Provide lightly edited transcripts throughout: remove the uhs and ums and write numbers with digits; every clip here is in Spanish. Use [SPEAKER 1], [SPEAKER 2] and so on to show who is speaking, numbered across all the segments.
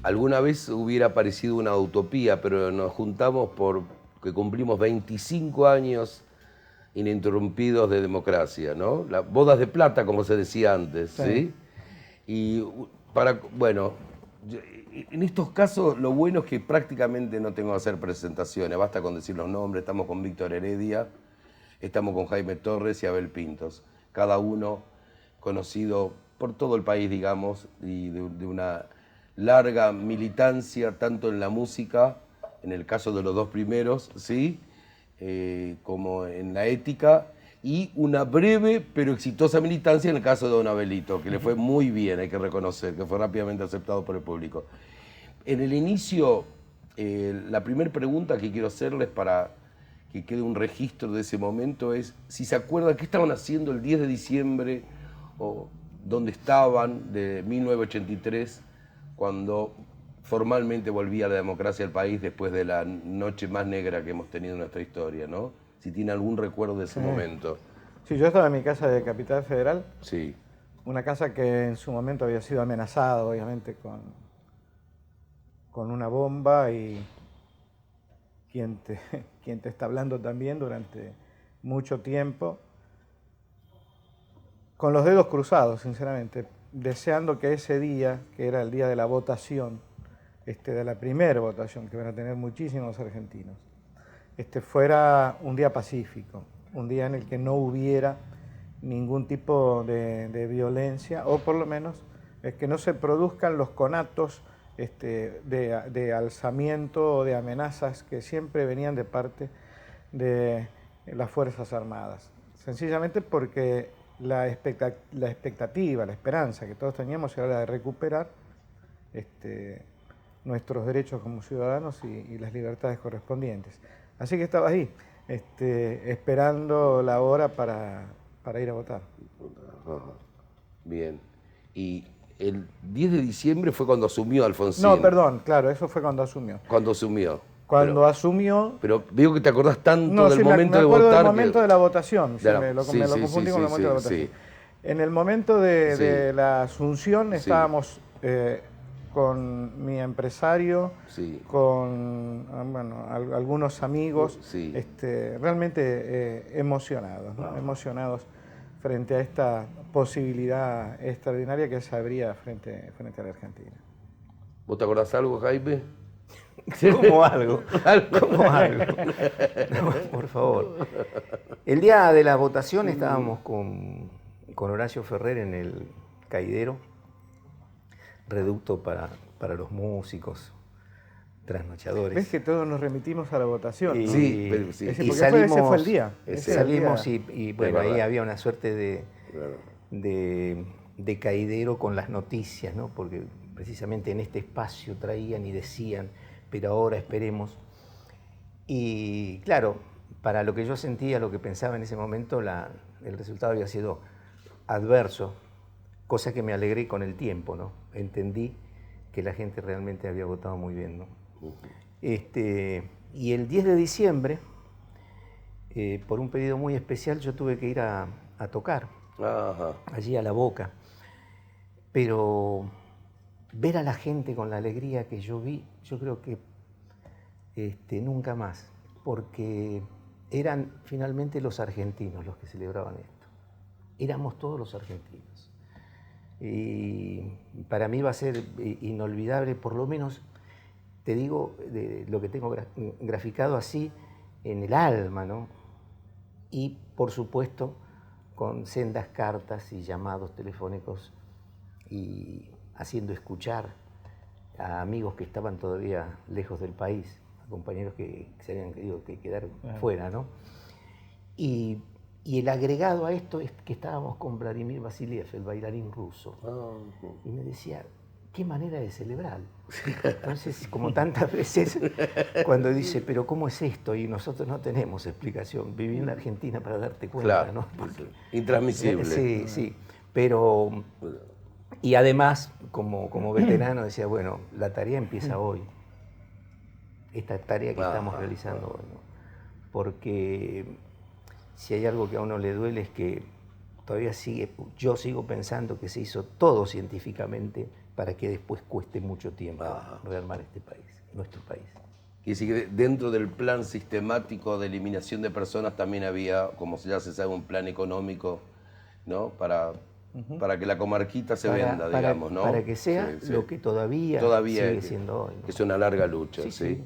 [SPEAKER 1] alguna vez hubiera parecido una utopía, pero nos juntamos porque cumplimos 25 años ininterrumpidos de democracia, ¿no? Las bodas de plata, como se decía antes, ¿sí? Y bueno, en estos casos lo bueno es que prácticamente no tengo que hacer presentaciones, basta con decir los nombres. Estamos con Víctor Heredia, estamos con Jaime Torres y Abel Pintos, cada uno conocido por todo el país, digamos, y de una larga militancia tanto en la música, en el caso de los dos primeros, ¿sí? Como en la ética, y una breve pero exitosa militancia en el caso de don Abelito, que le fue muy bien, hay que reconocer, que fue rápidamente aceptado por el público. En el inicio, la primera pregunta que quiero hacerles para que quede un registro de ese momento es si se acuerdan qué estaban haciendo el 10 de diciembre o dónde estaban de 1983 cuando formalmente volvía la democracia al país después de la noche más negra que hemos tenido en nuestra historia, ¿no? Si tiene algún recuerdo de ese momento.
[SPEAKER 2] Sí, yo estaba en mi casa de Capital Federal.
[SPEAKER 1] Sí.
[SPEAKER 2] Una casa que en su momento había sido amenazada, obviamente, con una bomba, y quien te está hablando también durante mucho tiempo, con los dedos cruzados, sinceramente, deseando que ese día, que era el día de la votación, de la primera votación, que van a tener muchísimos argentinos, fuera un día pacífico, un día en el que no hubiera ningún tipo de violencia, o por lo menos que no se produzcan los conatos de alzamiento o de amenazas que siempre venían de parte de las Fuerzas Armadas. Sencillamente porque la expectativa, la esperanza que todos teníamos era la de recuperar nuestros derechos como ciudadanos y las libertades correspondientes. Así que estaba ahí, esperando la hora para ir a votar.
[SPEAKER 1] Bien. Y el 10 de diciembre fue cuando asumió Alfonsín.
[SPEAKER 2] No, perdón, claro, eso fue cuando asumió.
[SPEAKER 1] Cuando asumió.
[SPEAKER 2] Cuando asumió...
[SPEAKER 1] Pero veo que te acordás tanto
[SPEAKER 2] no,
[SPEAKER 1] del
[SPEAKER 2] sí,
[SPEAKER 1] momento
[SPEAKER 2] me
[SPEAKER 1] de
[SPEAKER 2] acuerdo
[SPEAKER 1] votar.
[SPEAKER 2] del momento de la votación, me lo
[SPEAKER 1] Sí,
[SPEAKER 2] confundí con el momento de la votación.
[SPEAKER 1] sí.
[SPEAKER 2] En el momento de la asunción estábamos con mi empresario, con algunos amigos, realmente emocionados, ¿no? Emocionados frente a esta posibilidad extraordinaria que se abría frente a la Argentina.
[SPEAKER 1] ¿Vos te acordás algo, Jaime?
[SPEAKER 3] ¿Cómo algo? ¿Cómo algo? No, por favor. El día de la votación estábamos con Horacio Ferrer en el Caidero, reducto para los músicos, trasnochadores.
[SPEAKER 2] ¿Ves que todos nos remitimos a la votación?
[SPEAKER 3] Y,
[SPEAKER 2] ¿no?
[SPEAKER 1] Sí.
[SPEAKER 3] Y salimos,
[SPEAKER 2] ese fue el día.
[SPEAKER 3] Salimos y bueno, ahí había una suerte de caidero con las noticias, ¿no? Porque precisamente en este espacio traían y decían, pero ahora esperemos. Y claro, para lo que yo sentía, lo que pensaba en ese momento, el resultado había sido adverso, cosa que me alegré con el tiempo, ¿no? Entendí que la gente realmente había votado muy bien, ¿no? Y el 10 de diciembre, por un pedido muy especial, yo tuve que ir a tocar, allí a La Boca. Pero ver a la gente con la alegría que yo vi, yo creo que nunca más, porque eran finalmente los argentinos los que celebraban esto. Éramos todos los argentinos. Y para mí va a ser inolvidable, por lo menos, te digo, de lo que tengo graficado así en el alma, ¿no? Y, por supuesto, con sendas cartas y llamados telefónicos y haciendo escuchar a amigos que estaban todavía lejos del país, a compañeros que se habían querido quedar fuera, ¿no? Y el agregado a esto es que estábamos con Vladimir Vasiliev, el bailarín ruso, y me decía, qué manera de celebrar. Entonces, como tantas veces, cuando dice, pero ¿cómo es esto? Y nosotros no tenemos explicación. Viví en la Argentina para darte cuenta,
[SPEAKER 1] claro,
[SPEAKER 3] ¿no? Porque,
[SPEAKER 1] intransmisible.
[SPEAKER 3] Sí. Pero, y además, como veterano, decía, bueno, la tarea empieza hoy. Esta tarea que estamos realizando hoy, ¿no? Porque si hay algo que a uno le duele es que todavía yo sigo pensando que se hizo todo científicamente para que después cueste mucho tiempo rearmar este país, nuestro país.
[SPEAKER 1] Y sí que dentro del plan sistemático de eliminación de personas también había, como ya se sabe, un plan económico, ¿no? Para que la comarquita se venda, digamos, ¿no?
[SPEAKER 3] Para que sea lo que todavía sigue siendo hoy, ¿no?
[SPEAKER 1] Es una larga lucha,
[SPEAKER 3] sí.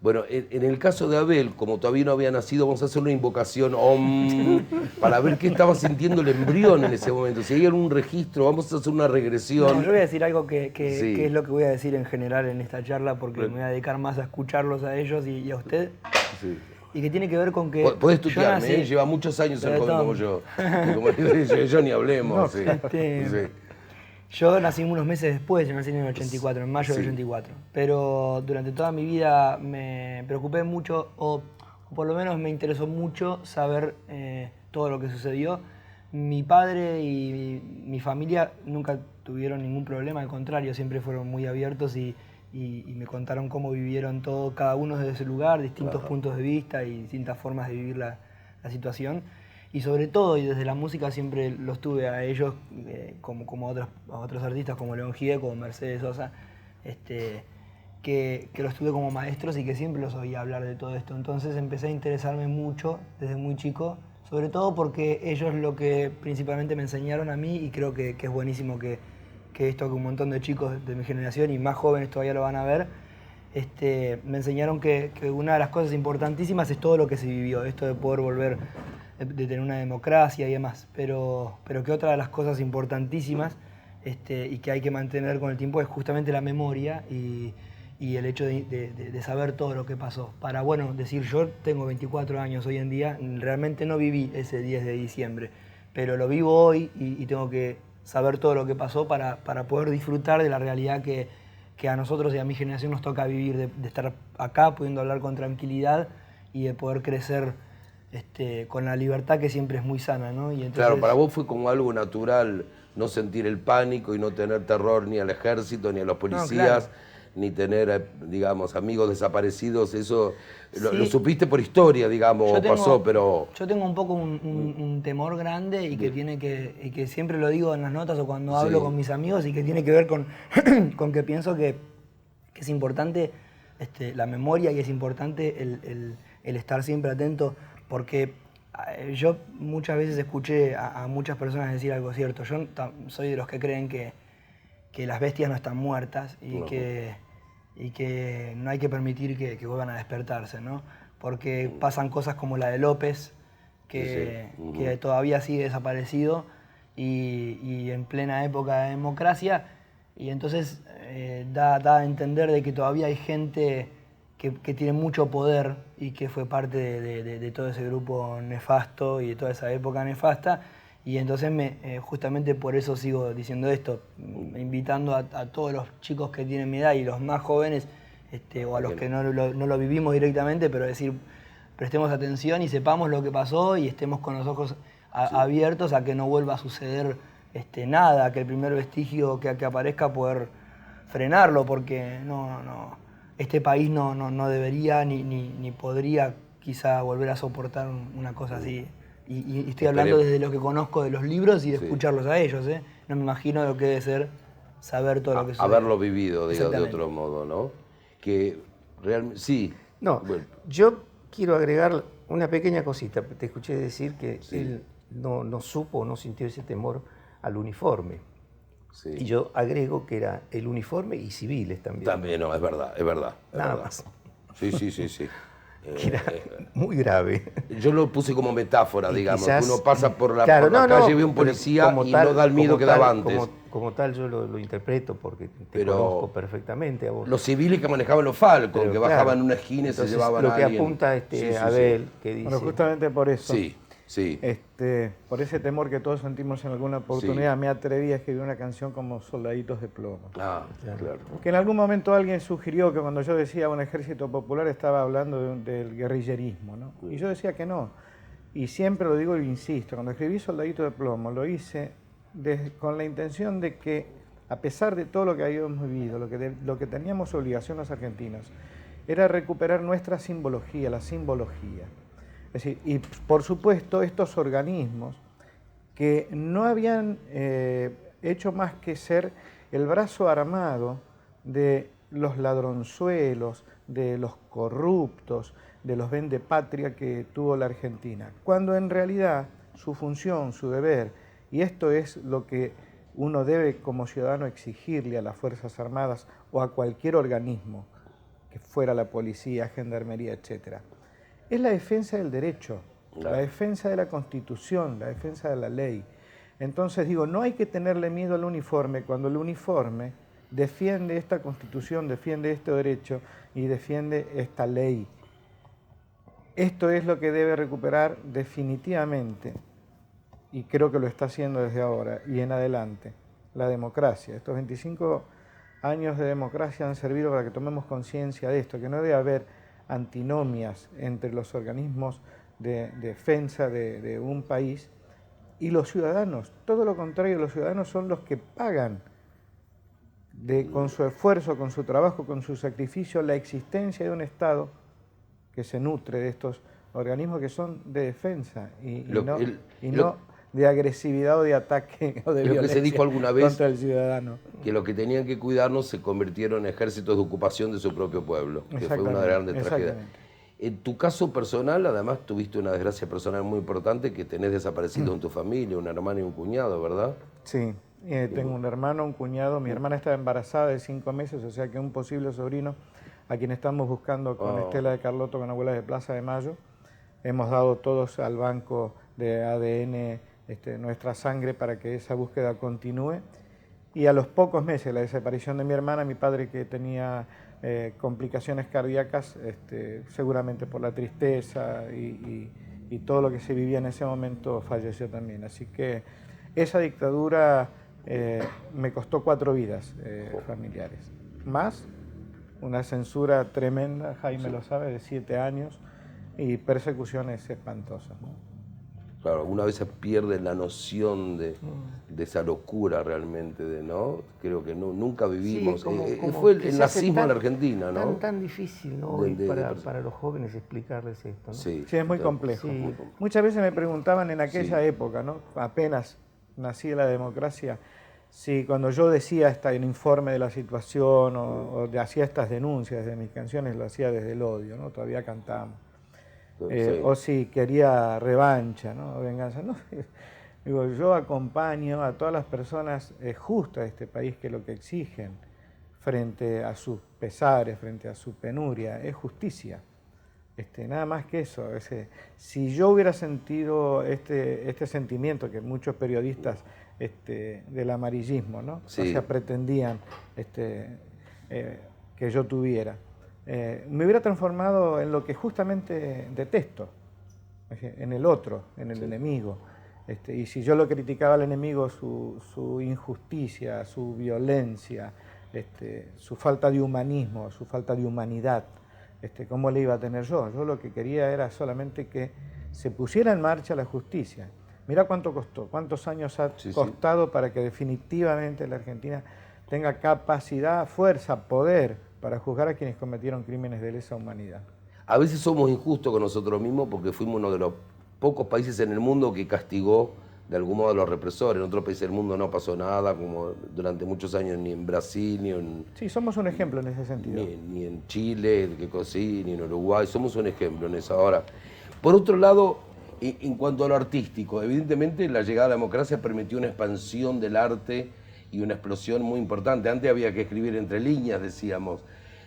[SPEAKER 1] Bueno, en el caso de Abel, como todavía no había nacido, vamos a hacer una invocación para ver qué estaba sintiendo el embrión en ese momento. Si hay algún registro, vamos a hacer una regresión.
[SPEAKER 4] No, yo voy a decir algo que es lo que voy a decir en general en esta charla, porque me voy a dedicar más a escucharlos a ellos y a usted. Sí. Y que tiene que ver con que...
[SPEAKER 1] Podés tutearme, lleva muchos años el joven como yo. Como yo ni hablemos. Sí.
[SPEAKER 4] Yo nací unos meses después, yo nací en el 84, en mayo del 84. Pero durante toda mi vida me preocupé mucho, o por lo menos me interesó mucho saber todo lo que sucedió. Mi padre y mi familia nunca tuvieron ningún problema, al contrario, siempre fueron muy abiertos y me contaron cómo vivieron todo, cada uno desde su lugar, distintos puntos de vista y distintas formas de vivir la situación. Y sobre todo, y desde la música siempre los tuve a ellos, como a otros artistas como León Gieco o Mercedes Sosa, que los tuve como maestros y que siempre los oía hablar de todo esto. Entonces empecé a interesarme mucho desde muy chico, sobre todo porque ellos lo que principalmente me enseñaron a mí, y creo que es buenísimo que esto, que un montón de chicos de mi generación y más jóvenes todavía lo van a ver, me enseñaron que una de las cosas importantísimas es todo lo que se vivió, esto de poder volver, de tener una democracia y demás, pero que otra de las cosas importantísimas y que hay que mantener con el tiempo es justamente la memoria y el hecho de saber todo lo que pasó. Para, bueno, decir, yo tengo 24 años hoy en día, realmente no viví ese 10 de diciembre, pero lo vivo hoy y tengo que saber todo lo que pasó para poder disfrutar de la realidad que a nosotros y a mi generación nos toca vivir, de estar acá pudiendo hablar con tranquilidad y de poder crecer con la libertad que siempre es muy sana, ¿no? Y entonces,
[SPEAKER 1] claro, para vos fue como algo natural no sentir el pánico y no tener terror ni al ejército, ni a los policías, no, claro, ni tener, digamos, amigos desaparecidos. Eso lo supiste por historia, digamos, pasó, pero...
[SPEAKER 4] Yo tengo un poco un temor grande y que siempre lo digo en las notas o cuando hablo con mis amigos y que tiene que ver con que pienso que es importante la memoria y es importante el estar siempre atento. Porque yo muchas veces escuché a muchas personas decir algo cierto. Yo soy de los que creen que las bestias no están muertas y que no hay que permitir que vuelvan a despertarse, ¿no? Porque pasan cosas como la de López, que todavía sigue desaparecido y en plena época de democracia. Y entonces da a entender de que todavía hay gente que tiene mucho poder y que fue parte de todo ese grupo nefasto y de toda esa época nefasta. Y entonces justamente por eso sigo diciendo esto, invitando a todos los chicos que tienen mi edad y los más jóvenes, o a los que no lo vivimos directamente, pero decir, prestemos atención y sepamos lo que pasó y estemos con los ojos abiertos a que no vuelva a suceder nada, que el primer vestigio que aparezca poder frenarlo, porque este país no debería ni podría quizá volver a soportar una cosa así. Y estoy hablando desde lo que conozco de los libros y de escucharlos a ellos, ¿eh? No me imagino lo que debe ser saber todo lo que sucede.
[SPEAKER 1] Haberlo vivido, digamos, de otro modo, ¿no? Que realmente, sí.
[SPEAKER 3] No, bueno, yo quiero agregar una pequeña cosita. Te escuché decir que él no supo o no sintió ese temor al uniforme. Sí. Y yo agrego que era el uniforme y civiles también.
[SPEAKER 1] También, no, es verdad.
[SPEAKER 3] Nada más.
[SPEAKER 1] Sí.
[SPEAKER 3] Que era muy grave.
[SPEAKER 1] Yo lo puse como metáfora, digamos.
[SPEAKER 3] Quizás,
[SPEAKER 1] uno pasa por la calle, ve un policía y no da el miedo que daba antes.
[SPEAKER 3] Como tal yo lo interpreto porque te conozco perfectamente a vos.
[SPEAKER 1] Los civiles que manejaban los Falcon, que bajaban una esquina y se llevaban a alguien.
[SPEAKER 3] Lo que apunta Abel, que dice...
[SPEAKER 2] Bueno, justamente por eso.
[SPEAKER 1] Sí.
[SPEAKER 2] Por ese temor que todos sentimos en alguna oportunidad, me atreví a escribir una canción como Soldaditos de Plomo.
[SPEAKER 1] Claro.
[SPEAKER 2] Que en algún momento alguien sugirió que cuando yo decía un ejército popular estaba hablando del guerrillerismo, ¿no? Y yo decía que no. Y siempre lo digo y insisto, cuando escribí Soldaditos de Plomo lo hice con la intención de que, a pesar de todo lo que habíamos vivido, lo que teníamos obligación los argentinos, era recuperar nuestra simbología, la simbología. Es decir, y por supuesto estos organismos que no habían hecho más que ser el brazo armado de los ladronzuelos, de los corruptos, de los vendepatria que tuvo la Argentina, cuando en realidad su función, su deber, y esto es lo que uno debe como ciudadano exigirle a las Fuerzas Armadas o a cualquier organismo, que fuera la policía, gendarmería, etc., es la defensa del derecho, la defensa de la Constitución, la defensa de la ley. Entonces digo, no hay que tenerle miedo al uniforme cuando el uniforme defiende esta Constitución, defiende este derecho y defiende esta ley. Esto es lo que debe recuperar definitivamente, y creo que lo está haciendo desde ahora y en adelante, la democracia. Estos 25 años de democracia han servido para que tomemos conciencia de esto, que no debe haber antinomias entre los organismos de defensa de un país y los ciudadanos. Todo lo contrario, los ciudadanos son los que pagan con su esfuerzo, con su trabajo, con su sacrificio, la existencia de un Estado que se nutre de estos organismos que son de defensa y no de agresividad o de ataque o de violencia
[SPEAKER 1] que se dijo alguna vez
[SPEAKER 2] contra el ciudadano.
[SPEAKER 1] Que los que tenían que cuidarnos se convirtieron en ejércitos de ocupación de su propio pueblo, que fue una de las grandes tragedias. En tu caso personal, además, tuviste una desgracia personal muy importante, que tenés desaparecidos en tu familia, un hermano y un cuñado, ¿verdad?
[SPEAKER 2] Sí, tengo un hermano, un cuñado. Mi hermana estaba embarazada de 5 meses, o sea que un posible sobrino a quien estamos buscando con Estela de Carlotto, con Abuelas de Plaza de Mayo. Hemos dado todos al banco de ADN nuestra sangre para que esa búsqueda continúe. Y a los pocos meses de la desaparición de mi hermana, mi padre, que tenía complicaciones cardíacas, seguramente por la tristeza y todo lo que se vivía en ese momento, falleció también. Así que esa dictadura me costó 4 vidas familiares. Más una censura tremenda, Jaime lo sabe, de 7 años y persecuciones espantosas, ¿no?
[SPEAKER 1] Claro, algunas veces pierden la noción de esa locura realmente, ¿no? Creo que nunca vivimos. Sí, fue el nazismo en la Argentina, ¿no?
[SPEAKER 3] Tan difícil, ¿no? Para los jóvenes explicarles esto, ¿no?
[SPEAKER 2] Sí, es muy complejo. Sí. Muchas veces me preguntaban en aquella época, ¿no? Apenas nacía la democracia, si cuando yo decía el informe de la situación o hacía estas denuncias de mis canciones, lo hacía desde el odio, ¿no? Todavía cantábamos. O si quería revancha, ¿no? Venganza. No. Digo, yo acompaño a todas las personas justas de este país que lo que exigen frente a sus pesares, frente a su penuria, es justicia. Nada más que eso. Si yo hubiera sentido este sentimiento que muchos periodistas del amarillismo, ¿no? Sí. O sea, pretendían que yo tuviera, me hubiera transformado en lo que justamente detesto, en el otro, en el enemigo. Y si yo lo criticaba al enemigo, su injusticia, su violencia, su falta de humanismo, su falta de humanidad, ¿cómo le iba a tener yo? Yo lo que quería era solamente que se pusiera en marcha la justicia. Mirá cuánto costó, cuántos años ha costado para que definitivamente la Argentina tenga capacidad, fuerza, poder para juzgar a quienes cometieron crímenes de lesa humanidad.
[SPEAKER 1] A veces somos injustos con nosotros mismos porque fuimos uno de los pocos países en el mundo que castigó de algún modo a los represores. En otros países del mundo no pasó nada, como durante muchos años ni en Brasil, ni en...
[SPEAKER 2] Sí, somos un ejemplo en ese sentido.
[SPEAKER 1] Ni en Chile, ni en Uruguay, somos un ejemplo en eso. Ahora, por otro lado, en cuanto a lo artístico, evidentemente la llegada a la democracia permitió una expansión del arte y una explosión muy importante. Antes había que escribir entre líneas, decíamos.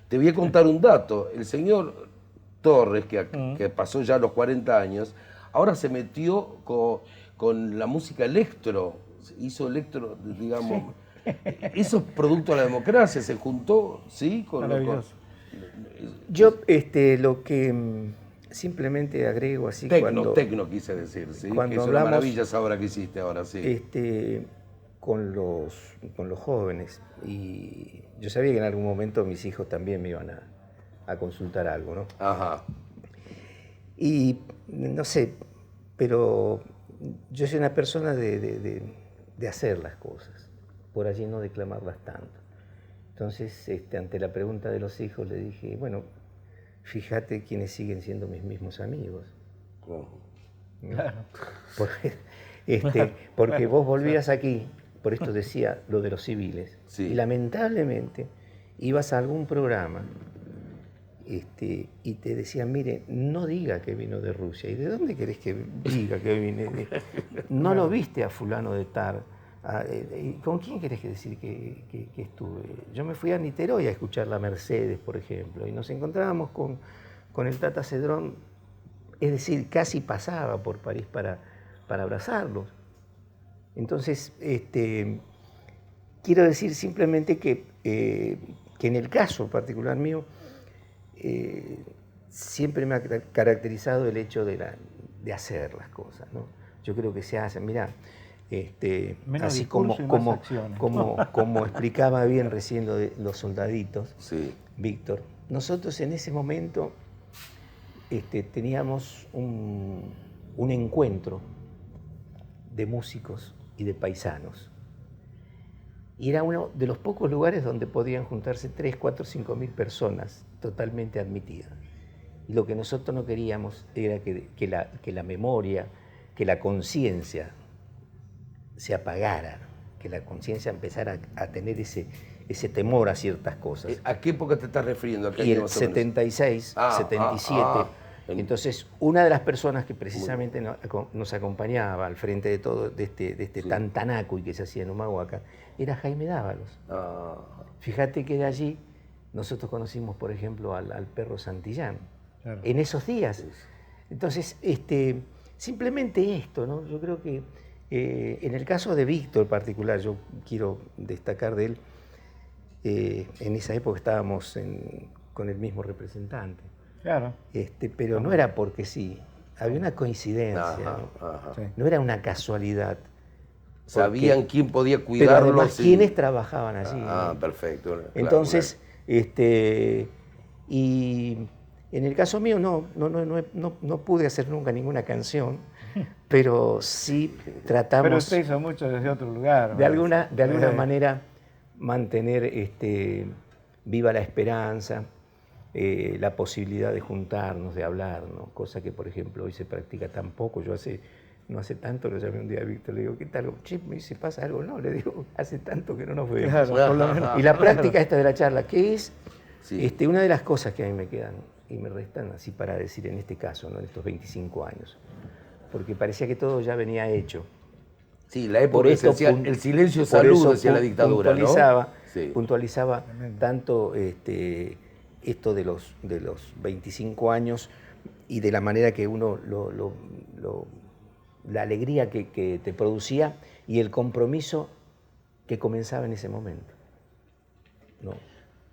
[SPEAKER 1] Te voy a contar un dato. El señor Torres, que pasó ya los 40 años, ahora se metió con la música electro, hizo electro, digamos. Sí. Eso es producto de la democracia, se juntó, ¿sí?
[SPEAKER 2] Maravilloso.
[SPEAKER 3] Yo lo que simplemente agrego así
[SPEAKER 1] Tecno quise decir, ¿sí?
[SPEAKER 3] Cuando
[SPEAKER 1] que es una maravilla esa obra que hiciste ahora, sí.
[SPEAKER 3] Con los jóvenes, y yo sabía que en algún momento mis hijos también me iban a consultar algo, ¿no?
[SPEAKER 1] Ajá.
[SPEAKER 3] Y no sé, pero yo soy una persona de hacer las cosas, por allí no declamarlas tanto. Entonces, ante la pregunta de los hijos, le dije, bueno, fíjate quiénes siguen siendo mis mismos amigos.
[SPEAKER 2] Claro.
[SPEAKER 3] Porque vos volvías aquí por esto decía lo de los civiles,
[SPEAKER 1] Sí.
[SPEAKER 3] y lamentablemente ibas a algún programa y te decían, mire, no diga que vino de Rusia. ¿Y de dónde querés que diga que vine? No lo viste a fulano de tal. ¿Con quién querés que decir que estuve? Yo me fui a Niterói a escuchar la Mercedes, por ejemplo, y nos encontrábamos con el Tata Cedrón, es decir, casi pasaba por París para abrazarlos. Entonces, quiero decir simplemente que en el caso particular mío, siempre me ha caracterizado el hecho de hacer las cosas, ¿no? Yo creo que se hacen, mirá, así como explicaba bien recién lo de los soldaditos,
[SPEAKER 1] Sí.
[SPEAKER 3] Víctor, nosotros en ese momento teníamos un encuentro de músicos y de paisanos. Y era uno de los pocos lugares donde podían juntarse 3, 4, 5 mil personas totalmente admitidas. Y lo que nosotros no queríamos era que la memoria, que la conciencia se apagara, que la conciencia empezara a tener ese temor a ciertas cosas.
[SPEAKER 1] ¿A qué época te estás refiriendo?
[SPEAKER 3] Y el 76, 77... Entonces, una de las personas que precisamente nos acompañaba al frente de todo, de este
[SPEAKER 1] Sí.
[SPEAKER 3] tantanaco y que se hacía en Humahuaca, era Jaime Dávalos. Fíjate que de allí nosotros conocimos, por ejemplo, al perro Santillán, claro, en esos días. Entonces, simplemente esto, ¿no? Yo creo que en el caso de Víctor en particular, yo quiero destacar de él, en esa época estábamos con el mismo representante.
[SPEAKER 2] Claro.
[SPEAKER 3] Pero no era porque sí, había una coincidencia, ¿no?
[SPEAKER 2] Sí.
[SPEAKER 3] No era una casualidad.
[SPEAKER 1] Sabían quién podía
[SPEAKER 3] Pero
[SPEAKER 1] cuidarlos.
[SPEAKER 3] además, ¿quiénes trabajaban allí?
[SPEAKER 1] Perfecto. Claro,
[SPEAKER 3] entonces, y en el caso mío no pude hacer nunca ninguna canción, pero sí tratamos...
[SPEAKER 2] Pero usted hizo mucho desde otro lugar.
[SPEAKER 3] De alguna manera mantener viva la esperanza, la posibilidad de juntarnos, de hablar, ¿no? Cosa que, por ejemplo, hoy se practica tan poco. Yo no hace tanto lo llamé un día a Víctor, le digo, ¿qué tal? Che, me dice, ¿pasa algo? No, le digo, hace tanto que no nos vemos.
[SPEAKER 2] Claro, por lo menos.
[SPEAKER 3] Y la práctica esta de la charla, que es
[SPEAKER 1] Sí.
[SPEAKER 3] una de las cosas que a mí me quedan y me restan así para decir en este caso, ¿no? En estos 25 años, porque parecía que todo ya venía hecho.
[SPEAKER 1] Sí, la época
[SPEAKER 3] esto,
[SPEAKER 1] el silencio es salud, decía la dictadura,
[SPEAKER 3] puntualizaba tanto esto de los 25 años y de la manera que uno la alegría que te producía y el compromiso que comenzaba en ese momento, ¿no?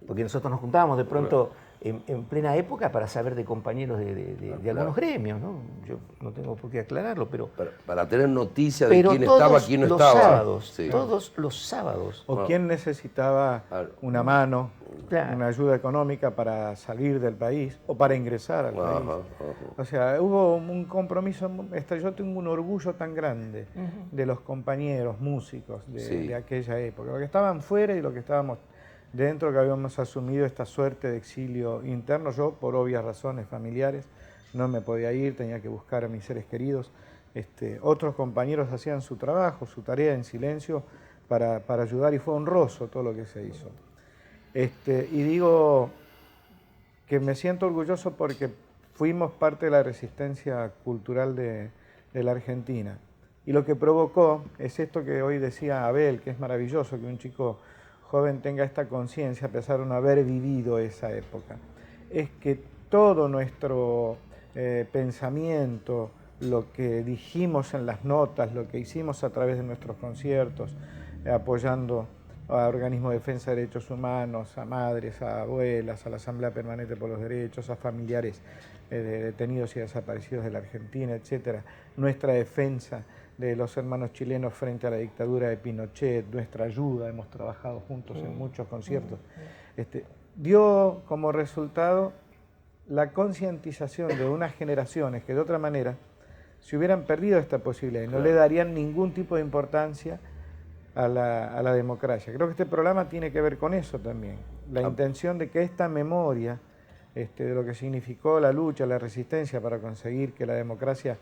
[SPEAKER 3] Porque nosotros nos juntábamos de pronto en plena época para saber de compañeros de algunos gremios, ¿no? Yo no tengo por qué aclararlo, pero...
[SPEAKER 1] Para tener noticia de quién estaba, quién no estaba.
[SPEAKER 3] Sábados, todos los sábados.
[SPEAKER 2] O quién necesitaba una mano,
[SPEAKER 3] claro,
[SPEAKER 2] una ayuda económica para salir del país o para ingresar al país. O sea, hubo un compromiso. Yo tengo un orgullo tan grande de los compañeros músicos de aquella época, los que estaban fuera y los que estábamos dentro, que habíamos asumido esta suerte de exilio interno. Yo, por obvias razones familiares, no me podía ir, tenía que buscar a mis seres queridos. Otros compañeros hacían su trabajo, su tarea en silencio para ayudar, y fue honroso todo lo que se hizo. Y digo que me siento orgulloso porque fuimos parte de la resistencia cultural de la Argentina. Y lo que provocó es esto que hoy decía Abel, que es maravilloso que un chico joven tenga esta conciencia a pesar de no haber vivido esa época. Es que todo nuestro pensamiento, lo que dijimos en las notas, lo que hicimos a través de nuestros conciertos, apoyando a organismos de defensa de derechos humanos, a madres, a abuelas, a la Asamblea Permanente por los Derechos, a familiares de detenidos y desaparecidos de la Argentina, etc. Nuestra defensa de los hermanos chilenos frente a la dictadura de Pinochet, nuestra ayuda, hemos trabajado juntos en muchos conciertos, dio como resultado la concientización de unas generaciones que de otra manera se hubieran perdido esta posibilidad y no le darían ningún tipo de importancia a la democracia. Creo que este programa tiene que ver con eso también, la intención de que esta memoria de lo que significó la lucha, la resistencia para conseguir que la democracia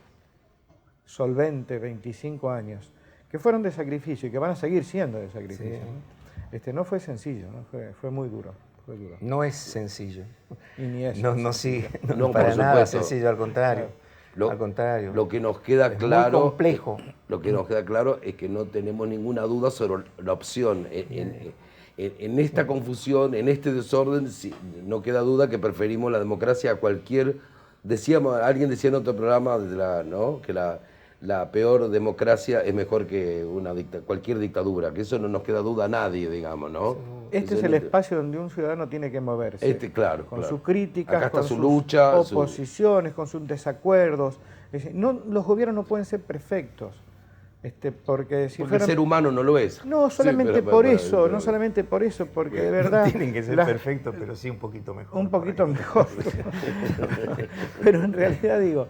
[SPEAKER 2] solvente 25 años, que fueron de sacrificio y que van a seguir siendo de sacrificio.
[SPEAKER 3] Sí.
[SPEAKER 2] No fue sencillo, ¿no? Fue muy duro.
[SPEAKER 3] No es sencillo.
[SPEAKER 2] Y ni es
[SPEAKER 3] no para nada sencillo, al contrario.
[SPEAKER 1] Al contrario. Lo que nos queda claro.
[SPEAKER 3] Muy complejo.
[SPEAKER 1] Lo que nos queda claro es que no tenemos ninguna duda sobre la opción. En esta confusión, en este desorden, no queda duda que preferimos la democracia a cualquier. Alguien decía en otro programa, ¿no?, que la peor democracia es mejor que cualquier dictadura, que eso no nos queda duda a nadie, digamos, ¿no?
[SPEAKER 2] Este es el espacio donde un ciudadano tiene que moverse.
[SPEAKER 1] Claro.
[SPEAKER 2] Con sus críticas,
[SPEAKER 1] acá está
[SPEAKER 2] con
[SPEAKER 1] su
[SPEAKER 2] sus
[SPEAKER 1] lucha,
[SPEAKER 2] oposiciones, con sus desacuerdos. Los gobiernos no pueden ser perfectos. Porque
[SPEAKER 1] el ser humano no lo es.
[SPEAKER 2] No solamente por eso, no solamente por eso, porque de verdad...
[SPEAKER 3] No tienen que ser perfectos, pero sí un poquito mejor.
[SPEAKER 2] Un poquito mejor. Pero en realidad digo,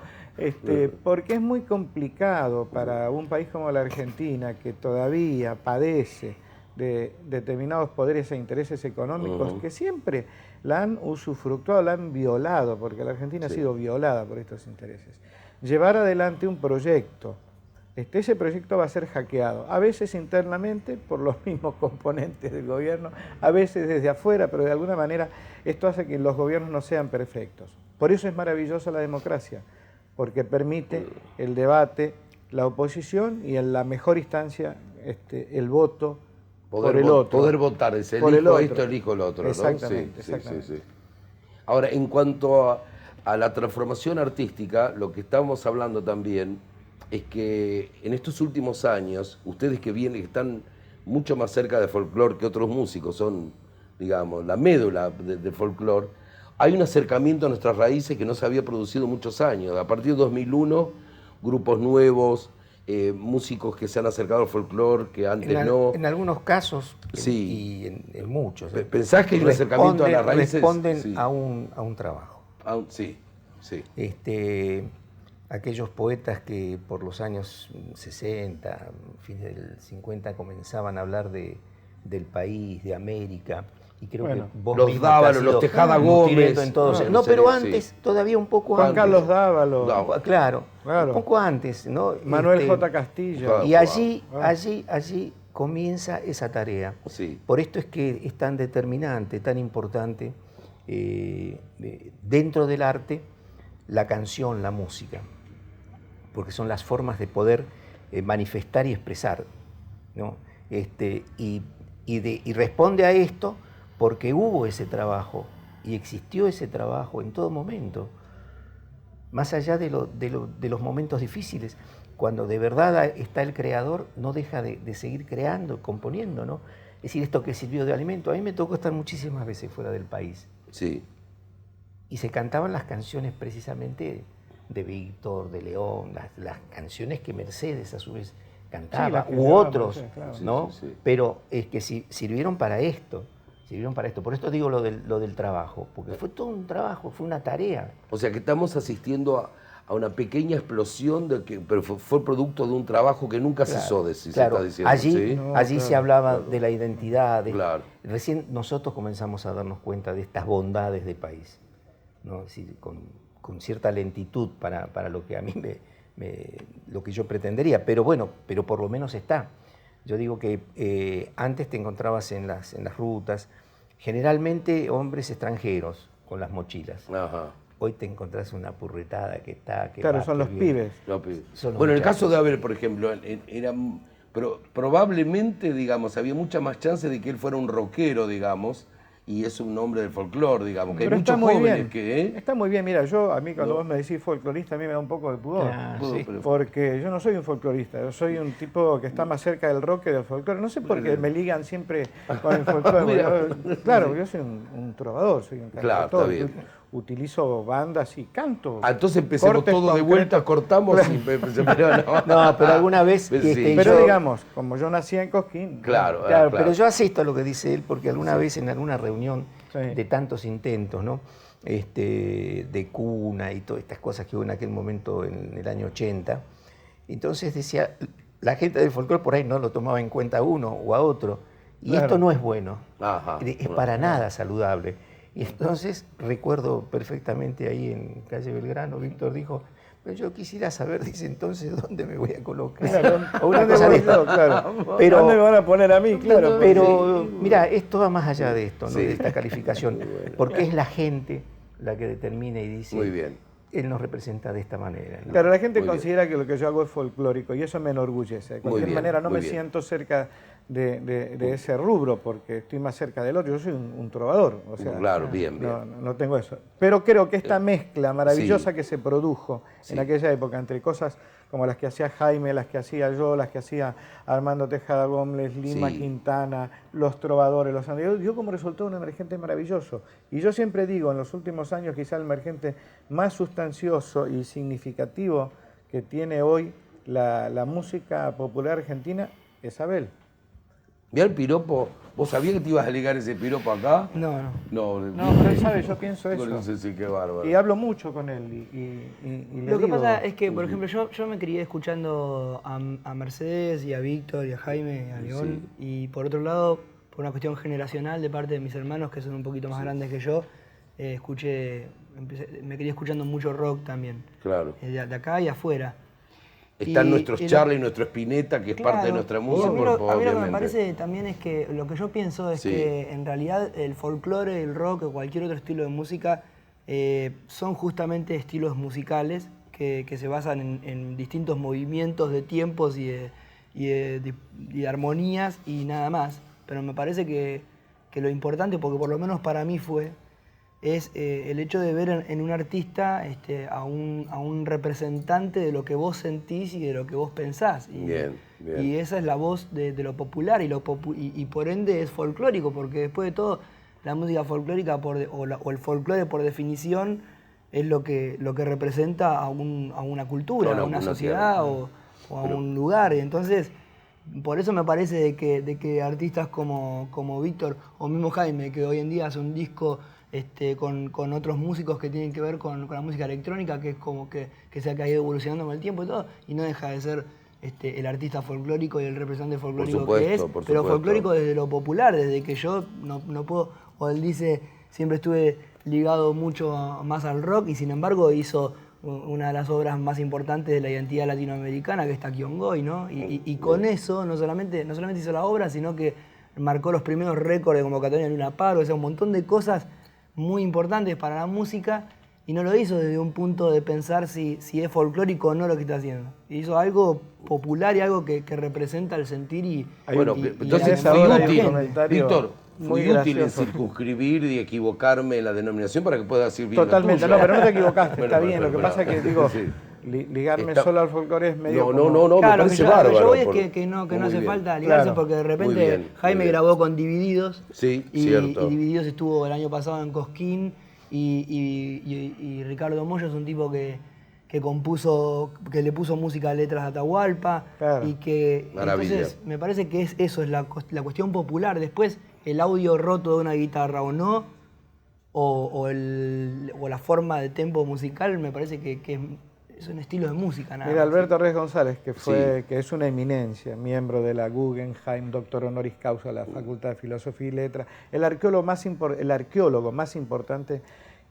[SPEAKER 2] porque es muy complicado para un país como la Argentina, que todavía padece de determinados poderes e intereses económicos que siempre la han usufructuado, la han violado, porque la Argentina ha sido violada por estos intereses. Llevar adelante un proyecto. Ese proyecto va a ser hackeado, a veces internamente por los mismos componentes del gobierno, a veces desde afuera, pero de alguna manera esto hace que los gobiernos no sean perfectos. Por eso es maravillosa la democracia, porque permite el debate, la oposición y en la mejor instancia el voto por el otro.
[SPEAKER 1] Poder votar, elijo esto, elijo lo otro.
[SPEAKER 2] Exactamente,
[SPEAKER 1] ¿no?
[SPEAKER 2] exactamente.
[SPEAKER 1] Sí. Ahora, en cuanto a la transformación artística, lo que estamos hablando también es que en estos últimos años, ustedes que están mucho más cerca de folclore que otros músicos, son, digamos, la médula de folclore, hay un acercamiento a nuestras raíces que no se había producido muchos años. A partir de 2001, grupos nuevos, músicos que se han acercado al folclore, que antes no...
[SPEAKER 3] En algunos casos,
[SPEAKER 1] sí.
[SPEAKER 3] y en muchos.
[SPEAKER 1] ¿Pensás que hay un acercamiento a las raíces?
[SPEAKER 3] Responden a un trabajo.
[SPEAKER 1] Sí.
[SPEAKER 3] Aquellos poetas que por los años 60, fines del 50, comenzaban a hablar del país, de América, y creo que vos
[SPEAKER 1] los Dávalos, los Tejada Gómez.
[SPEAKER 3] Pero antes, todavía un poco antes.
[SPEAKER 2] Juan Carlos Dávalos.
[SPEAKER 3] Claro, un poco antes, ¿no?
[SPEAKER 2] Manuel J. Castillo.
[SPEAKER 3] Y allí comienza esa tarea.
[SPEAKER 1] Sí.
[SPEAKER 3] Por esto es que es tan determinante, tan importante dentro del arte, la canción, la música, porque son las formas de poder manifestar y expresar, ¿no? Y responde a esto porque hubo ese trabajo y existió ese trabajo en todo momento, más allá de los momentos difíciles, cuando de verdad está el creador, no deja de seguir creando, componiendo, ¿no? Es decir, esto que sirvió de alimento. A mí me tocó estar muchísimas veces fuera del país.
[SPEAKER 1] Sí.
[SPEAKER 3] Y se cantaban las canciones precisamente de Víctor, de León, las canciones que Mercedes a su vez cantaba, u otros, ¿no?
[SPEAKER 1] Sí.
[SPEAKER 3] Pero es que sirvieron para esto. Por esto digo lo del trabajo, porque fue todo un trabajo, fue una tarea.
[SPEAKER 1] O sea que estamos asistiendo a una pequeña explosión, pero fue producto de un trabajo que nunca cesó, se está diciendo.
[SPEAKER 3] Allí se hablaba de la identidad.
[SPEAKER 1] Claro.
[SPEAKER 3] Recién nosotros comenzamos a darnos cuenta de estas bondades de país, ¿no? Es decir, con cierta lentitud para lo que a mí lo que yo pretendería, pero bueno, pero por lo menos está. Yo digo que antes te encontrabas en las rutas, generalmente hombres extranjeros con las mochilas.
[SPEAKER 1] Ajá.
[SPEAKER 3] Hoy te encontrás una purretada que
[SPEAKER 2] son los pibes.
[SPEAKER 1] Bueno, en el caso de Abel, por ejemplo, pero probablemente, digamos, había mucha más chance de que él fuera un rockero, digamos, y es un hombre del folclore, digamos, que
[SPEAKER 2] pero
[SPEAKER 1] hay muchos jóvenes
[SPEAKER 2] que... Está muy bien, mira, a mí cuando vos me decís folclorista, a mí me da un poco de pudor, porque yo no soy un folclorista, yo soy un tipo que está más cerca del rock que del folclore, no sé por qué me ligan siempre con el folclore. Claro, yo soy un trovador, soy un cantautor, utilizo bandas y canto.
[SPEAKER 1] Entonces empecemos todo de vuelta, cortamos
[SPEAKER 3] No, pero alguna vez...
[SPEAKER 2] pero digamos, como yo nací en Cosquín...
[SPEAKER 3] Claro, pero yo asisto a lo que dice él, porque alguna vez en alguna reunión de tantos intentos, ¿no? De cuna y todas estas cosas que hubo en aquel momento, en el año 80, entonces decía, la gente del folclore por ahí no lo tomaba en cuenta a uno o a otro, y esto no es bueno, es para nada saludable. Y entonces recuerdo perfectamente ahí en calle Belgrano, Víctor dijo, Pero yo quisiera saber, dice, entonces, ¿dónde me voy a colocar?
[SPEAKER 2] Claro,
[SPEAKER 3] O una
[SPEAKER 2] ¿dónde
[SPEAKER 3] cosa
[SPEAKER 2] voy
[SPEAKER 3] de esta.
[SPEAKER 2] yo? Claro.
[SPEAKER 3] Pero,
[SPEAKER 2] ¿Dónde me van a poner a mí? Claro.
[SPEAKER 3] pero mira, esto va más allá de esto, ¿no?
[SPEAKER 1] Sí.
[SPEAKER 3] De esta calificación,
[SPEAKER 1] Muy bueno.
[SPEAKER 3] porque es la gente la que determina y dice,
[SPEAKER 1] Muy bien.
[SPEAKER 3] él nos representa de esta manera, ¿no?
[SPEAKER 2] Claro, la gente
[SPEAKER 1] Muy
[SPEAKER 2] considera que lo que yo hago es folclórico y eso me enorgullece. De cualquier
[SPEAKER 1] bien,
[SPEAKER 2] manera no
[SPEAKER 1] muy
[SPEAKER 2] me
[SPEAKER 1] bien.
[SPEAKER 2] siento cerca de ese rubro porque estoy más cerca del otro. Yo soy un trovador, o sea,
[SPEAKER 1] Claro, bien, bien.
[SPEAKER 2] no tengo eso. Pero creo que esta mezcla maravillosa
[SPEAKER 1] Sí.
[SPEAKER 2] que se produjo
[SPEAKER 1] Sí.
[SPEAKER 2] en aquella época entre cosas como las que hacía Jaime, las que hacía yo, las que hacía Armando Tejada Gómez, Lima
[SPEAKER 1] Sí.
[SPEAKER 2] Quintana, los trovadores, los andaluz, dio como resultado un emergente maravilloso. Y yo siempre digo, en los últimos años quizá el emergente más sustancioso y significativo que tiene hoy la música popular argentina es Abel.
[SPEAKER 1] Mirá el piropo. ¿Vos sabías que te ibas a ligar ese piropo acá?
[SPEAKER 4] No, no.
[SPEAKER 2] No, pero él sabe, yo pienso eso.
[SPEAKER 1] No sé si qué bárbaro.
[SPEAKER 2] Y hablo mucho con él y le
[SPEAKER 4] Lo que
[SPEAKER 2] digo,
[SPEAKER 4] pasa es que, por ejemplo, yo me crié escuchando a Mercedes y a Víctor y a Jaime y a León. Y por otro lado, por una cuestión generacional de parte de mis hermanos, que son un poquito más grandes que yo, me crié escuchando mucho rock también.
[SPEAKER 1] Claro.
[SPEAKER 4] De acá y afuera.
[SPEAKER 1] Están
[SPEAKER 4] Y-
[SPEAKER 1] nuestros
[SPEAKER 4] y lo-
[SPEAKER 1] Charlie, nuestro Spinetta, que es parte de
[SPEAKER 4] Claro,
[SPEAKER 1] nuestra
[SPEAKER 4] y
[SPEAKER 1] música,
[SPEAKER 4] a mí lo que me
[SPEAKER 1] obviamente.
[SPEAKER 4] parece también es que lo que yo pienso es
[SPEAKER 1] Sí.
[SPEAKER 4] que en realidad el folclore, el rock o cualquier otro estilo de música son justamente estilos musicales que se basan en distintos movimientos de tiempos y de armonías y nada más. Pero me parece que lo importante, porque por lo menos para mí fue, es el hecho de ver en un artista a un representante de lo que vos sentís y de lo que vos pensás. Y,
[SPEAKER 1] Bien, bien.
[SPEAKER 4] y esa es la voz de lo popular y por ende es folclórico, porque después de todo la música folclórica o el folclore por definición es lo que representa a una cultura, a una sociedad o a un lugar. Y entonces, por eso me parece de que artistas como Víctor o mismo Jaime, que hoy en día hace un disco con otros músicos que tienen que ver con la música electrónica, que es como que se ha ido evolucionando con el tiempo y todo, y no deja de ser el artista folclórico y el representante folclórico
[SPEAKER 1] supuesto,
[SPEAKER 4] que es,
[SPEAKER 1] por
[SPEAKER 4] pero
[SPEAKER 1] supuesto.
[SPEAKER 4] folclórico desde lo popular, desde que yo no puedo, o él dice, siempre estuve ligado mucho más al rock y sin embargo hizo una de las obras más importantes de la identidad latinoamericana, que es Taquiongoy, ¿no? Y con eso no solamente hizo la obra, sino que marcó los primeros récords de convocatoria en Luna Park, o sea, un montón de cosas muy importantes para la música, y no lo hizo desde un punto de pensar si es folclórico o no lo que está haciendo. Hizo algo popular y algo que representa el sentir y...
[SPEAKER 1] Bueno,
[SPEAKER 4] y
[SPEAKER 1] entonces
[SPEAKER 4] la
[SPEAKER 1] fui
[SPEAKER 2] ahora hay un
[SPEAKER 1] útil,
[SPEAKER 2] comentario
[SPEAKER 1] Víctor,
[SPEAKER 2] muy
[SPEAKER 1] fui útil en
[SPEAKER 2] gracioso.
[SPEAKER 1] circunscribir y equivocarme en la denominación para que pueda decir bien
[SPEAKER 2] Totalmente,
[SPEAKER 1] lo tuyo.
[SPEAKER 2] no, pero no te equivocaste,
[SPEAKER 1] Bueno,
[SPEAKER 2] está
[SPEAKER 1] bueno,
[SPEAKER 2] bien. Lo que
[SPEAKER 1] bueno,
[SPEAKER 2] pasa es que
[SPEAKER 1] bueno,
[SPEAKER 2] digo,
[SPEAKER 1] sí.
[SPEAKER 2] ligarme
[SPEAKER 1] Está-
[SPEAKER 2] solo al folclore es medio
[SPEAKER 1] No,
[SPEAKER 2] como...
[SPEAKER 1] me
[SPEAKER 4] Claro,
[SPEAKER 1] parece
[SPEAKER 4] que yo, a lo que yo
[SPEAKER 1] bárbaro.
[SPEAKER 4] voy es que no
[SPEAKER 1] Muy
[SPEAKER 4] hace
[SPEAKER 1] bien.
[SPEAKER 4] falta ligarse,
[SPEAKER 2] Claro.
[SPEAKER 4] porque de
[SPEAKER 1] Muy
[SPEAKER 4] repente
[SPEAKER 1] bien, muy
[SPEAKER 4] Jaime
[SPEAKER 1] bien.
[SPEAKER 4] grabó con Divididos,
[SPEAKER 1] Sí,
[SPEAKER 4] y
[SPEAKER 1] cierto.
[SPEAKER 4] Divididos estuvo el año pasado en Cosquín, y Ricardo Mollo es un tipo que le puso música a letras de Atahualpa,
[SPEAKER 2] Claro.
[SPEAKER 4] y que
[SPEAKER 1] Maravilla.
[SPEAKER 4] entonces me parece que eso es la cuestión popular. Después el audio roto de una guitarra o no, o la forma de tempo musical, me parece que es un estilo de música, nada
[SPEAKER 2] Mira,
[SPEAKER 4] más.
[SPEAKER 2] Alberto Reyes González, que es una eminencia, miembro de la Guggenheim, doctor honoris causa de la Facultad de Filosofía y Letras, el arqueólogo más importante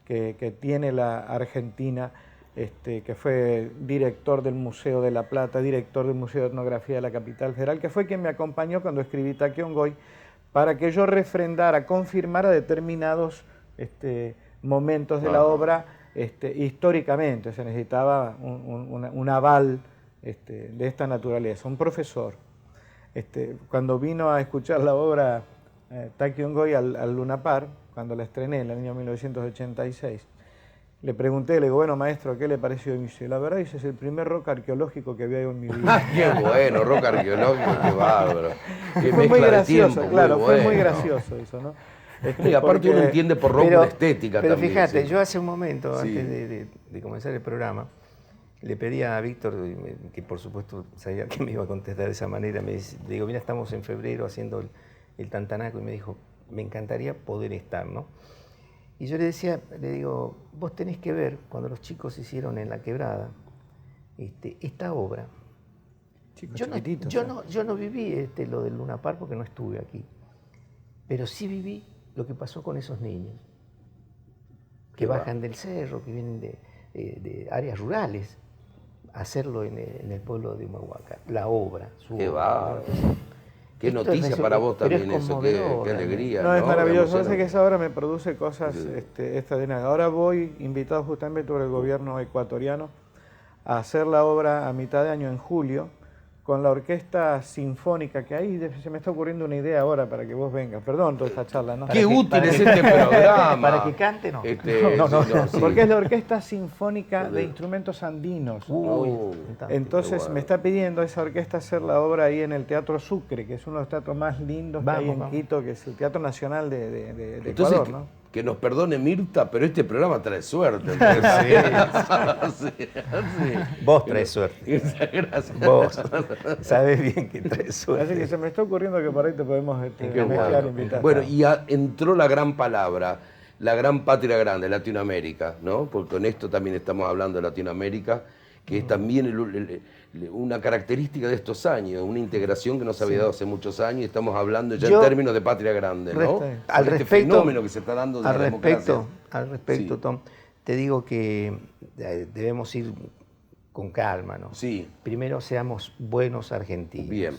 [SPEAKER 2] que tiene la Argentina, que fue director del Museo de La Plata, director del Museo de Etnografía de la Capital Federal, que fue quien me acompañó cuando escribí Taquiongoy, para que yo refrendara, confirmara determinados momentos de la obra históricamente. Se necesitaba un aval de esta naturaleza, un profesor. Cuando vino a escuchar la obra Taquiongoy al Luna Park, cuando la estrené en el año 1986, le pregunté, le digo, bueno, maestro, ¿qué le pareció? Y me dice, la verdad, ese es el primer rock arqueológico que había yo en mi vida.
[SPEAKER 1] Qué bueno, rock arqueológico, qué bárbaro. Qué
[SPEAKER 2] Fue muy
[SPEAKER 1] mezcla de
[SPEAKER 2] gracioso,
[SPEAKER 1] tiempo,
[SPEAKER 2] claro,
[SPEAKER 1] muy
[SPEAKER 2] fue muy
[SPEAKER 1] bueno.
[SPEAKER 2] gracioso eso, ¿no?
[SPEAKER 1] Y aparte uno entiende por rock por estética
[SPEAKER 3] pero
[SPEAKER 1] también.
[SPEAKER 3] fíjate,
[SPEAKER 1] sí.
[SPEAKER 3] yo hace un momento,
[SPEAKER 1] Sí.
[SPEAKER 3] antes de comenzar el programa, le pedí a Víctor, que por supuesto sabía que me iba a contestar de esa manera, le digo, mira, estamos en febrero haciendo el Tantanaco, y me dijo, me encantaría poder estar, ¿no? Y yo le digo, vos tenés que ver, cuando los chicos hicieron en La Quebrada, esta obra.
[SPEAKER 2] Chicos
[SPEAKER 3] Yo
[SPEAKER 2] chiquititos,
[SPEAKER 3] no viví lo del Luna Park porque no estuve aquí, pero sí viví lo que pasó con esos niños, que bajan del cerro, que vienen de áreas rurales, hacerlo en el pueblo de Humahuaca, la obra.
[SPEAKER 1] Qué va. Qué noticia para vos también eso, qué alegría.
[SPEAKER 2] No, es maravilloso. Sé que esa obra me produce cosas extraordinarias. Ahora voy, invitado justamente por el gobierno ecuatoriano, a hacer la obra a mitad de año, en julio, con la orquesta sinfónica, que ahí se me está ocurriendo una idea ahora para que vos vengas. Perdón toda esta charla, ¿no?
[SPEAKER 1] Qué útil es este programa.
[SPEAKER 3] Para que cante, ¿no?
[SPEAKER 2] No, porque es la Orquesta Sinfónica de Instrumentos Andinos. Entonces me está pidiendo esa orquesta hacer la obra ahí en el Teatro Sucre, que es uno de los teatros más lindos que hay en Quito, que es el Teatro Nacional de Ecuador, ¿no?
[SPEAKER 1] Que nos perdone Mirta, pero este programa trae suerte.
[SPEAKER 3] Vos traes suerte.
[SPEAKER 1] Gracias.
[SPEAKER 3] Vos sabés bien que traes suerte.
[SPEAKER 2] Así que se me está ocurriendo que por ahí te podemos mezclar invitados.
[SPEAKER 1] Bueno, y entró la gran palabra, la gran patria grande, Latinoamérica, ¿no? Porque con esto también estamos hablando de Latinoamérica, que es también una característica de estos años, una integración que no se había dado hace muchos años, y estamos hablando ya en términos de patria grande, ¿no?
[SPEAKER 3] Al
[SPEAKER 1] este fenómeno que se está dando de la democracia.
[SPEAKER 3] Al respecto, Tom, te digo que debemos ir con calma, ¿no?
[SPEAKER 1] Sí.
[SPEAKER 3] Primero seamos buenos argentinos.
[SPEAKER 1] Bien.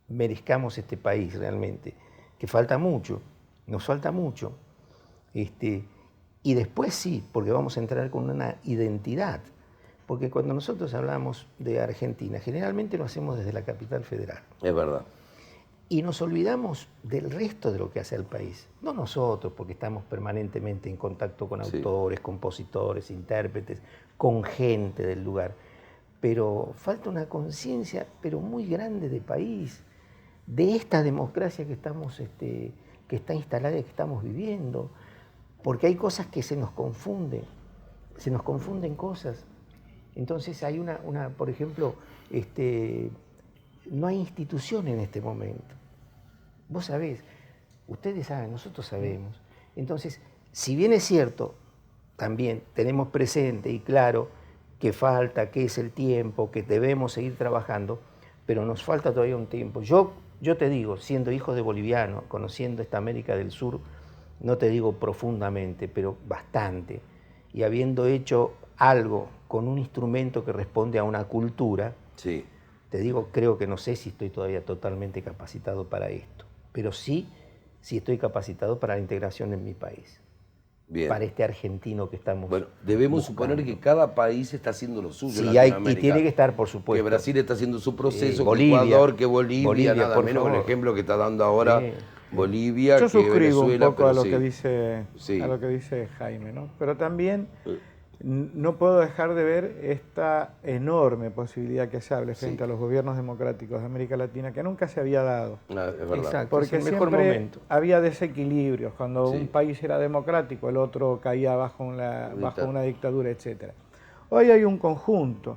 [SPEAKER 3] Merezcamos este país realmente, que falta mucho, nos falta mucho. Y después sí, porque vamos a entrar con una identidad. Porque cuando nosotros hablamos de Argentina, generalmente lo hacemos desde la capital federal.
[SPEAKER 1] Es verdad.
[SPEAKER 3] Y nos olvidamos del resto de lo que hace el país. No nosotros, porque estamos permanentemente en contacto con autores, compositores, intérpretes, con gente del lugar. Pero falta una conciencia, pero muy grande de país, de esta democracia que estamos, que está instalada y que estamos viviendo. Porque hay cosas que se nos confunden cosas. Entonces hay por ejemplo, no hay institución en este momento. Vos sabés, ustedes saben, nosotros sabemos. Entonces, si bien es cierto, también tenemos presente y claro que falta, que es el tiempo, que debemos seguir trabajando, pero nos falta todavía un tiempo. Yo te digo, siendo hijo de boliviano, conociendo esta América del Sur, no te digo profundamente, pero bastante, y habiendo hecho algo con un instrumento que responde a una cultura, te digo, creo que no sé si estoy todavía totalmente capacitado para esto, pero sí estoy capacitado para la integración en mi país. Bien. Para este argentino que estamos
[SPEAKER 1] debemos suponer que cada país está haciendo lo suyo.
[SPEAKER 3] Sí, y tiene que estar, por supuesto.
[SPEAKER 1] Que Brasil está haciendo su proceso,
[SPEAKER 3] Bolivia,
[SPEAKER 1] que Ecuador, que Bolivia nada menos con el ejemplo que está dando ahora Bolivia,
[SPEAKER 2] yo suscribo
[SPEAKER 1] Venezuela,
[SPEAKER 2] un poco a lo que dice Jaime, ¿no? Pero también no puedo dejar de ver esta enorme posibilidad que se abre frente a los gobiernos democráticos de América Latina, que nunca se había dado.
[SPEAKER 1] Es verdad.
[SPEAKER 3] Exacto,
[SPEAKER 2] porque
[SPEAKER 3] es el mejor momento.
[SPEAKER 2] Había desequilibrios. Cuando un país era democrático, el otro caía bajo una dictadura, etc. Hoy hay un conjunto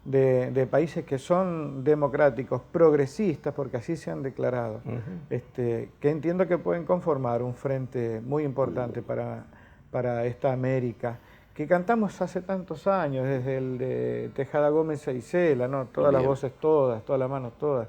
[SPEAKER 2] de países que son democráticos, progresistas, porque así se han declarado, que entiendo que pueden conformar un frente muy importante para esta América, que cantamos hace tantos años, desde el de Tejada Gómez e Isela, ¿no? Todas las voces todas las manos todas.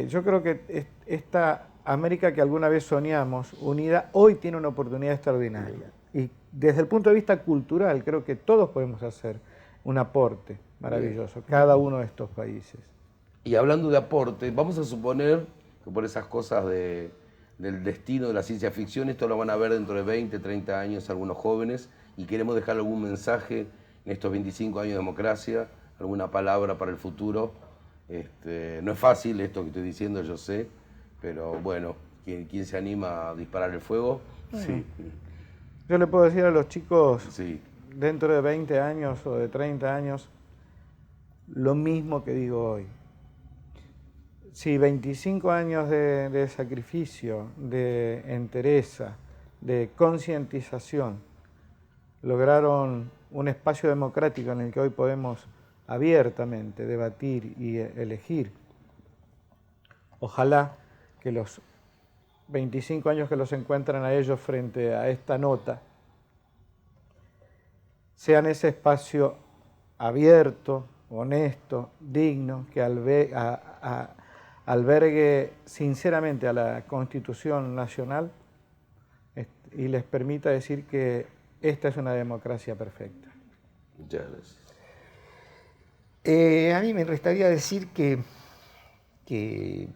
[SPEAKER 2] Yo creo que esta América que alguna vez soñamos, unida, hoy tiene una oportunidad extraordinaria. Y desde el punto de vista cultural, creo que todos podemos hacer un aporte maravilloso, cada uno de estos países.
[SPEAKER 1] Y hablando de aporte, vamos a suponer que por esas cosas del destino de la ciencia ficción, esto lo van a ver dentro de 20, 30 años algunos jóvenes, y queremos dejar algún mensaje en estos 25 años de democracia, alguna palabra para el futuro. No es fácil esto que estoy diciendo, yo sé, pero bueno, ¿quién se anima a disparar el fuego?
[SPEAKER 2] Sí. Yo le puedo decir a los chicos, dentro de 20 años o de 30 años, lo mismo que digo hoy. Si 25 años de sacrificio, de entereza, de concientización, lograron un espacio democrático en el que hoy podemos abiertamente debatir y elegir, ojalá que los 25 años que los encuentran a ellos frente a esta nota sean ese espacio abierto, honesto, digno, que albergue sinceramente a la Constitución Nacional y les permita decir que esta es una democracia perfecta.
[SPEAKER 1] Muchas gracias.
[SPEAKER 3] A mí me restaría decir que,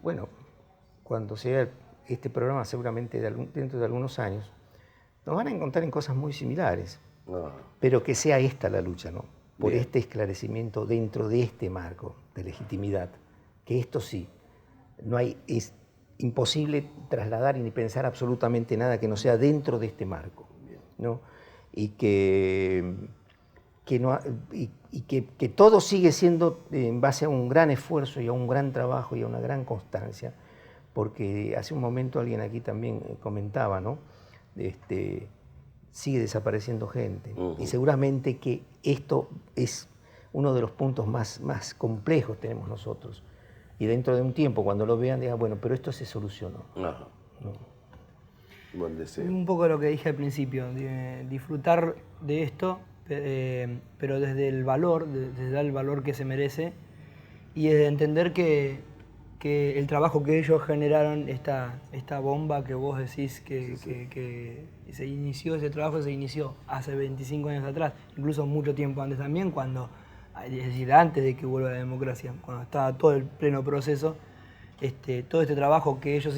[SPEAKER 3] bueno, cuando sea este programa, seguramente dentro de algunos años, nos van a encontrar en cosas muy similares, pero que sea esta la lucha, ¿no? Por este esclarecimiento dentro de este marco de legitimidad, que esto sí, es imposible trasladar y ni pensar absolutamente nada que no sea dentro de este marco, ¿no? Y que todo sigue siendo en base a un gran esfuerzo y a un gran trabajo y a una gran constancia, porque hace un momento alguien aquí también comentaba, ¿no? Sigue desapareciendo gente, y seguramente que esto es uno de los puntos más complejos que tenemos nosotros, y dentro de un tiempo, cuando lo vean, digan, bueno, pero esto se solucionó. ¿No?
[SPEAKER 1] Buen deseo.
[SPEAKER 4] Un poco lo que dije al principio, disfrutar de esto, pero desde el valor, desde dar el valor que se merece, y desde entender que el trabajo que ellos generaron, esta bomba que vos decís que se inició, ese trabajo se inició hace 25 años atrás, incluso mucho tiempo antes también, es decir, antes de que vuelva la democracia, cuando estaba todo el pleno proceso, todo este trabajo que ellos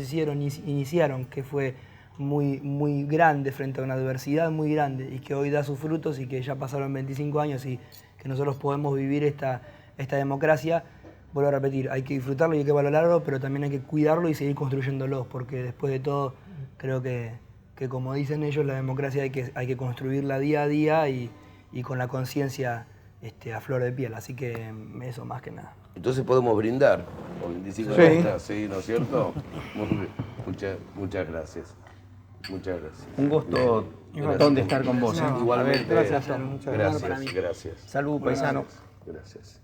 [SPEAKER 4] iniciaron, que fue muy grande frente a una adversidad muy grande y que hoy da sus frutos y que ya pasaron 25 años y que nosotros podemos vivir esta democracia. Vuelvo a repetir, hay que disfrutarlo y hay que valorarlo, pero también hay que cuidarlo y seguir construyéndolo, porque después de todo creo que como dicen ellos, la democracia hay que construirla día a día y con la conciencia a flor de piel, así que eso más que nada.
[SPEAKER 1] Entonces podemos brindar por 25 años, ¿sí? ¿No es cierto? Muchas gracias. Muchas gracias.
[SPEAKER 3] Un gusto de estar con vos.
[SPEAKER 1] Igualmente.
[SPEAKER 2] Gracias.
[SPEAKER 1] Gracias.
[SPEAKER 3] Salud, paisano.
[SPEAKER 1] Gracias.